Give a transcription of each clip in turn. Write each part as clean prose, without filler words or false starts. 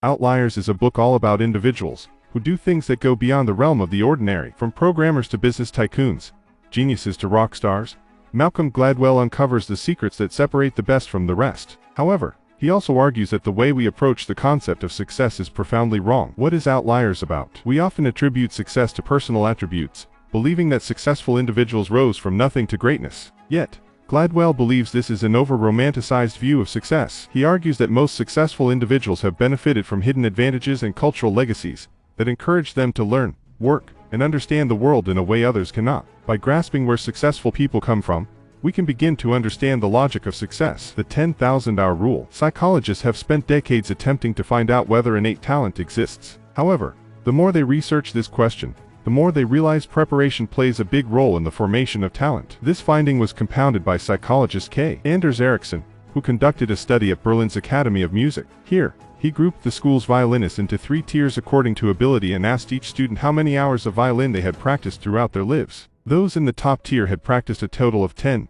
Outliers is a book all about individuals who do things that go beyond the realm of the ordinary. From programmers to business tycoons, geniuses to rock stars, Malcolm Gladwell uncovers the secrets that separate the best from the rest. However, he also argues that the way we approach the concept of success is profoundly wrong. What is Outliers about? We often attribute success to personal attributes, believing that successful individuals rose from nothing to greatness. Yet, Gladwell believes this is an over-romanticized view of success. He argues that most successful individuals have benefited from hidden advantages and cultural legacies that encourage them to learn, work, and understand the world in a way others cannot. By grasping where successful people come from, we can begin to understand the logic of success. The 10,000-hour rule. Psychologists have spent decades attempting to find out whether innate talent exists. However, the more they research this question, the more they realize preparation plays a big role in the formation of talent. This finding was compounded by psychologist K. Anders Ericsson, who conducted a study at Berlin's Academy of Music. Here, he grouped the school's violinists into 3 tiers according to ability and asked each student how many hours of violin they had practiced throughout their lives. Those in the top tier had practiced a total of 10,000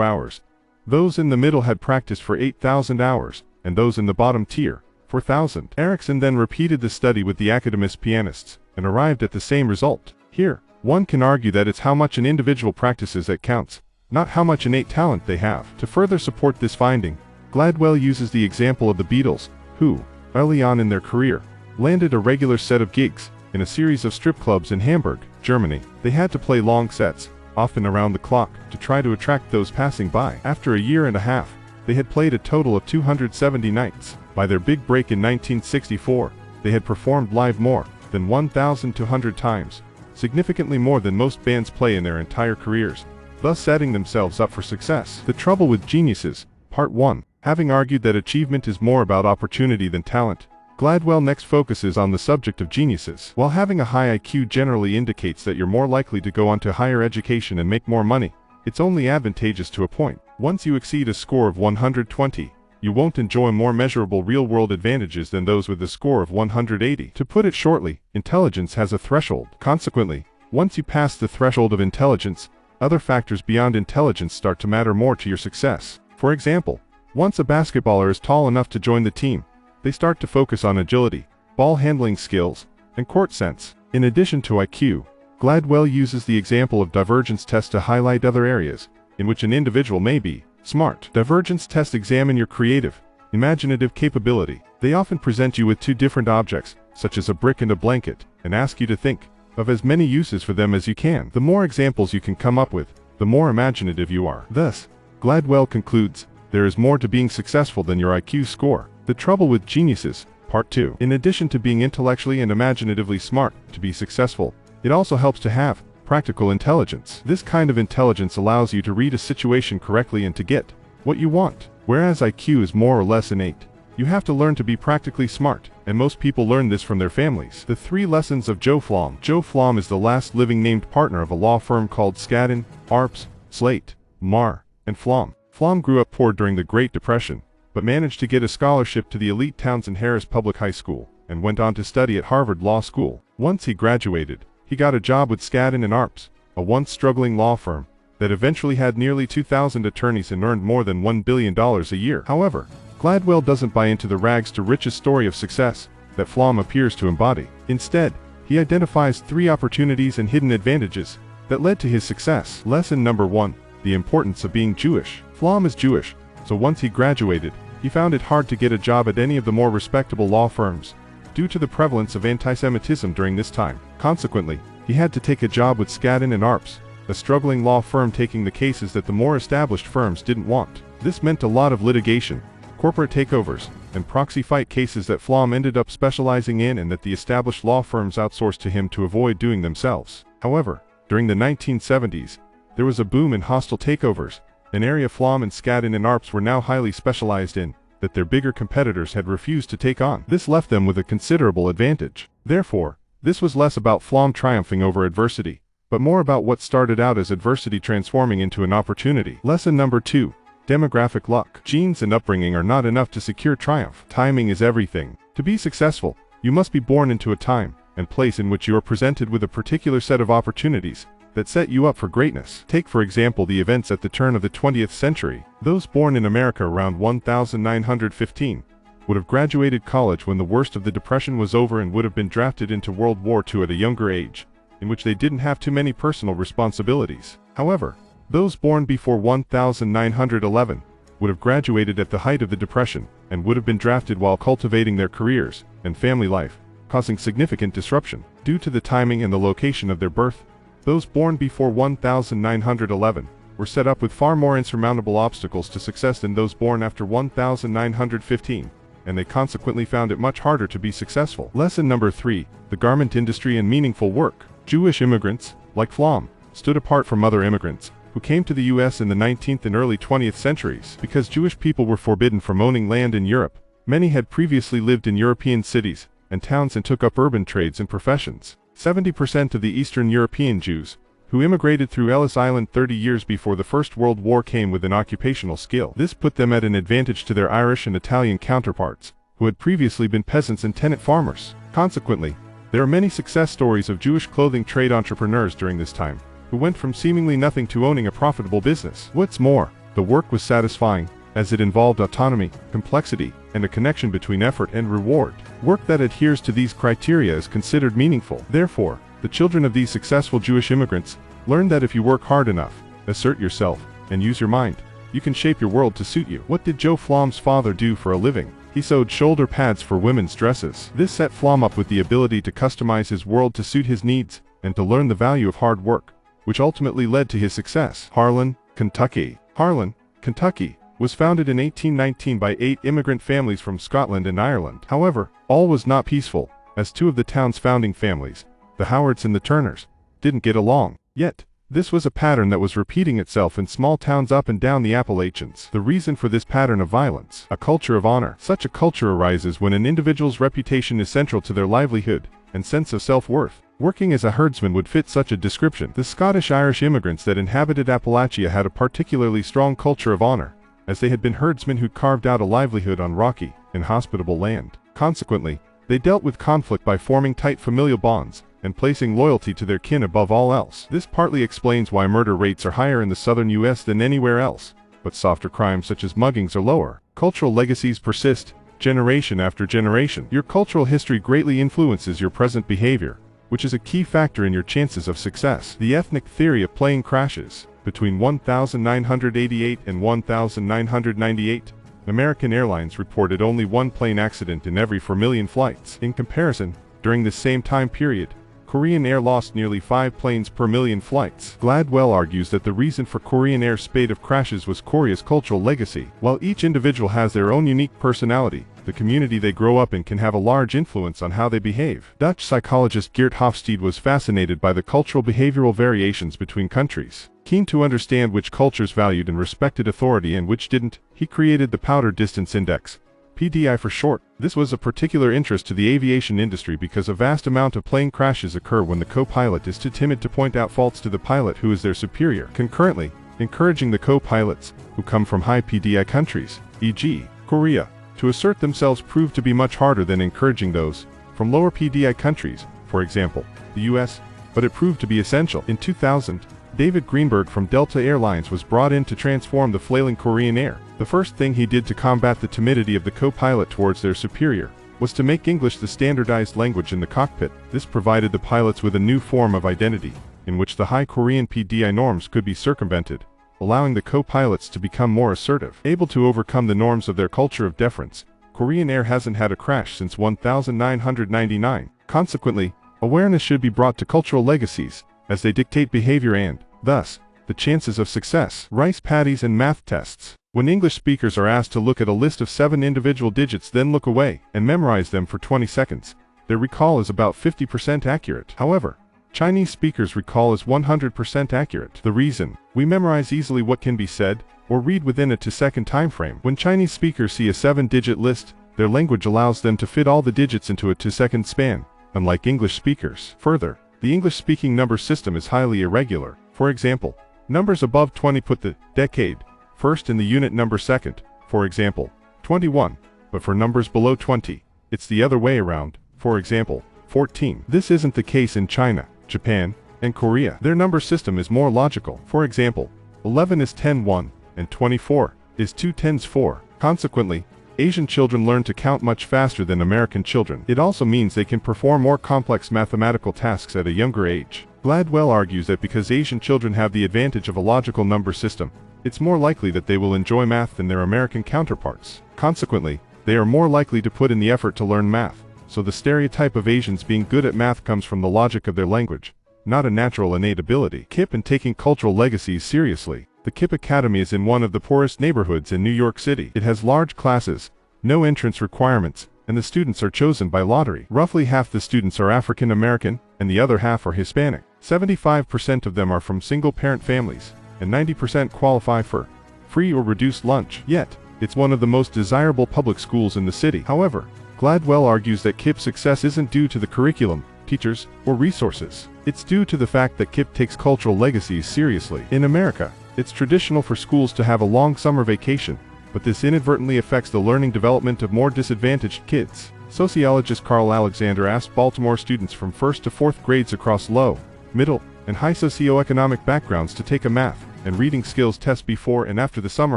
hours. Those in the middle had practiced for 8,000 hours, and those in the bottom tier, 4,000. Ericsson then repeated the study with the academist pianists, and arrived at the same result. Here, one can argue that it's how much an individual practices that counts, not how much innate talent they have. To further support this finding, Gladwell uses the example of the Beatles, who, early on in their career, landed a regular set of gigs in a series of strip clubs in Hamburg, Germany. They had to play long sets, often around the clock, to try to attract those passing by. After a year and a half, they had played a total of 270 nights. By their big break in 1964, they had performed live more than 1,200 times, significantly more than most bands play in their entire careers, thus setting themselves up for success. The trouble with geniuses, Part 1. Having argued that achievement is more about opportunity than talent, Gladwell next focuses on the subject of geniuses. While having a high IQ generally indicates that you're more likely to go on to higher education and make more money, it's only advantageous to a point. Once you exceed a score of 120, you won't enjoy more measurable real-world advantages than those with a score of 180. To put it shortly, intelligence has a threshold. Consequently, once you pass the threshold of intelligence, other factors beyond intelligence start to matter more to your success. For example, once a basketballer is tall enough to join the team, they start to focus on agility, ball handling skills, and court sense. In addition to IQ, Gladwell uses the example of divergence tests to highlight other areas in which an individual may be smart. Divergence tests examine your creative, imaginative capability. They often present you with 2 different objects, such as a brick and a blanket, and ask you to think of as many uses for them as you can. The more examples you can come up with, the more imaginative you are. Thus, Gladwell concludes, there is more to being successful than your IQ score. The trouble with geniuses, Part 2. In addition to being intellectually and imaginatively smart to be successful, it also helps to have practical intelligence. This kind of intelligence allows you to read a situation correctly and to get what you want. Whereas IQ is more or less innate, you have to learn to be practically smart, and most people learn this from their families. The 3 lessons of Joe Flom. Joe Flom is the last living named partner of a law firm called Skadden, Arps, Slate, Marr, and Flom. Flom grew up poor during the Great Depression, but managed to get a scholarship to the elite Townsend Harris Public High School, and went on to study at Harvard Law School. Once he graduated, he got a job with Skadden and Arps, a once struggling law firm that eventually had nearly 2,000 attorneys and earned more than $1 billion a year. However, Gladwell doesn't buy into the rags to riches story of success that Flom appears to embody. Instead, he identifies 3 opportunities and hidden advantages that led to his success. Lesson number 1. The importance of being Jewish. Flom is Jewish, so once he graduated, he found it hard to get a job at any of the more respectable law firms, due to the prevalence of anti-Semitism during this time. Consequently, he had to take a job with Skadden and Arps, a struggling law firm taking the cases that the more established firms didn't want. This meant a lot of litigation, corporate takeovers, and proxy fight cases that Flom ended up specializing in and that the established law firms outsourced to him to avoid doing themselves. However, during the 1970s, there was a boom in hostile takeovers, an area Flom and Skadden and Arps were now highly specialized in, that their bigger competitors had refused to take on. This left them with a considerable advantage. Therefore, this was less about Flom triumphing over adversity, but more about what started out as adversity transforming into an opportunity. Lesson number 2. Demographic luck. Genes and upbringing are not enough to secure triumph. Timing is everything. To be successful, you must be born into a time and place in which you are presented with a particular set of opportunities that set you up for greatness. Take for example the events at the turn of the 20th century. Those born in America around 1915 would have graduated college when the worst of the Depression was over and would have been drafted into World War II at a younger age, in which they didn't have too many personal responsibilities. However, those born before 1911 would have graduated at the height of the Depression and would have been drafted while cultivating their careers and family life, causing significant disruption. Due to the timing and the location of their birth, those born before 1911 were set up with far more insurmountable obstacles to success than those born after 1915, and they consequently found it much harder to be successful. Lesson number 3, the garment industry and meaningful work. Jewish immigrants, like Flom, stood apart from other immigrants who came to the U.S. in the 19th and early 20th centuries. Because Jewish people were forbidden from owning land in Europe, many had previously lived in European cities and towns and took up urban trades and professions. 70% of the Eastern European Jews who immigrated through Ellis Island 30 years before the First World War came with an occupational skill. This put them at an advantage to their Irish and Italian counterparts, who had previously been peasants and tenant farmers. Consequently, there are many success stories of Jewish clothing trade entrepreneurs during this time, who went from seemingly nothing to owning a profitable business. What's more, the work was satisfying, as it involved autonomy, complexity, and a connection between effort and reward. Work that adheres to these criteria is considered meaningful. Therefore, the children of these successful Jewish immigrants learned that if you work hard enough, assert yourself, and use your mind, you can shape your world to suit you. What did Joe Flom's father do for a living? He sewed shoulder pads for women's dresses. This set Flom up with the ability to customize his world to suit his needs, and to learn the value of hard work, which ultimately led to his success. Harlan, Kentucky. Harlan, Kentucky, was founded in 1819 by 8 immigrant families from Scotland and Ireland. However, all was not peaceful, as 2 of the town's founding families, the Howards and the Turners, didn't get along. Yet, this was a pattern that was repeating itself in small towns up and down the Appalachians. The reason for this pattern of violence: a culture of honor. Such a culture arises when an individual's reputation is central to their livelihood and sense of self-worth. Working as a herdsman would fit such a description. The Scottish-Irish immigrants that inhabited Appalachia had a particularly strong culture of honor, as they had been herdsmen who carved out a livelihood on rocky, inhospitable land. Consequently, they dealt with conflict by forming tight familial bonds and placing loyalty to their kin above all else. This partly explains why murder rates are higher in the southern U.S. than anywhere else, but softer crimes such as muggings are lower. Cultural legacies persist, generation after generation. Your cultural history greatly influences your present behavior, which is a key factor in your chances of success. The ethnic theory of plane crashes. Between 1988 and 1998, American Airlines reported only 1 plane accident in every 4 million flights. In comparison, during the same time period, Korean Air lost nearly 5 planes per million flights. Gladwell argues that the reason for Korean Air's spate of crashes was Korea's cultural legacy. While each individual has their own unique personality, the community they grow up in can have a large influence on how they behave. Dutch psychologist Geert Hofstede was fascinated by the cultural behavioral variations between countries. Keen to understand which cultures valued and respected authority and which didn't, he created the Powder Distance Index, PDI for short. This was of particular interest to the aviation industry because a vast amount of plane crashes occur when the co-pilot is too timid to point out faults to the pilot who is their superior. Concurrently, encouraging the co-pilots, who come from high PDI countries, e.g., Korea, to assert themselves proved to be much harder than encouraging those from lower PDI countries, for example, the US, but it proved to be essential. In 2000, David Greenberg from Delta Airlines was brought in to transform the flailing Korean Air. The first thing he did to combat the timidity of the co-pilot towards their superior was to make English the standardized language in the cockpit. This provided the pilots with a new form of identity, in which the high Korean PDI norms could be circumvented, allowing the co-pilots to become more assertive. Able to overcome the norms of their culture of deference, Korean Air hasn't had a crash since 1999. Consequently, awareness should be brought to cultural legacies, as they dictate behavior and, thus, the chances of success. Rice paddies and math tests. When English speakers are asked to look at a list of 7 individual digits, then look away and memorize them for 20 seconds, their recall is about 50% accurate. However, Chinese speakers' recall is 100% accurate. The reason: we memorize easily what can be said or read within a 2-second time frame. When Chinese speakers see a 7-digit list, their language allows them to fit all the digits into a 2-second span, unlike English speakers. Further, the English-speaking number system is highly irregular. For example, numbers above 20 put the decade first in the unit number second, for example, 21, but for numbers below 20, it's the other way around, for example, 14. This isn't the case in China, Japan, and Korea. Their number system is more logical. For example, 11 is 10 1, and 24 is 2 10s 4. Consequently, Asian children learn to count much faster than American children. It also means they can perform more complex mathematical tasks at a younger age. Gladwell argues that because Asian children have the advantage of a logical number system, it's more likely that they will enjoy math than their American counterparts. Consequently, they are more likely to put in the effort to learn math. So the stereotype of Asians being good at math comes from the logic of their language, not a natural innate ability. KIPP and taking cultural legacies seriously. The KIPP Academy is in one of the poorest neighborhoods in New York City. It has large classes, no entrance requirements, and the students are chosen by lottery. Roughly half the students are African American, and the other half are Hispanic. 75% of them are from single-parent families, and 90% qualify for free or reduced lunch. Yet, it's one of the most desirable public schools in the city. However, Gladwell argues that KIPP's success isn't due to the curriculum, teachers, or resources. It's due to the fact that KIPP takes cultural legacies seriously. In America, it's traditional for schools to have a long summer vacation, but this inadvertently affects the learning development of more disadvantaged kids. Sociologist Carl Alexander asked Baltimore students from 1st to 4th grades across low, middle, and high socioeconomic backgrounds to take a math and reading skills test before and after the summer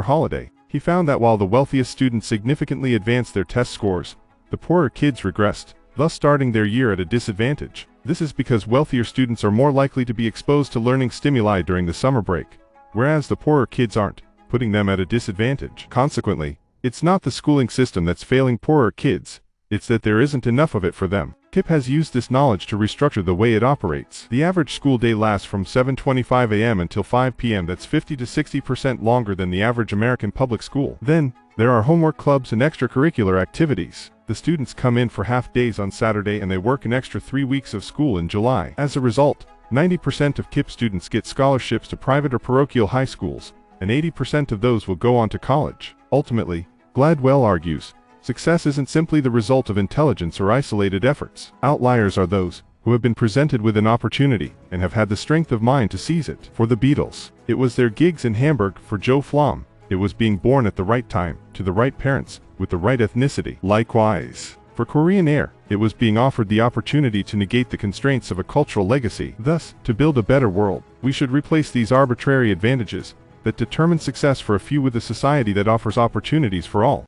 holiday. He found that while the wealthiest students significantly advanced their test scores, the poorer kids regressed, thus starting their year at a disadvantage. This is because wealthier students are more likely to be exposed to learning stimuli during the summer break, whereas the poorer kids aren't, putting them at a disadvantage. Consequently, it's not the schooling system that's failing poorer kids, it's that there isn't enough of it for them. KIPP has used this knowledge to restructure the way it operates. The average school day lasts from 7:25 a.m. until 5 p.m. That's 50 to 60% longer than the average American public school. Then, there are homework clubs and extracurricular activities. The students come in for half days on Saturday and they work an extra 3 weeks of school in July. As a result, 90% of KIPP students get scholarships to private or parochial high schools, and 80% of those will go on to college. Ultimately, Gladwell argues, success isn't simply the result of intelligence or isolated efforts. Outliers are those who have been presented with an opportunity and have had the strength of mind to seize it. For the Beatles, it was their gigs in Hamburg. For Joe Flom, it was being born at the right time, to the right parents, with the right ethnicity. Likewise, for Korean Air, it was being offered the opportunity to negate the constraints of a cultural legacy. Thus, to build a better world, we should replace these arbitrary advantages that determine success for a few with a society that offers opportunities for all.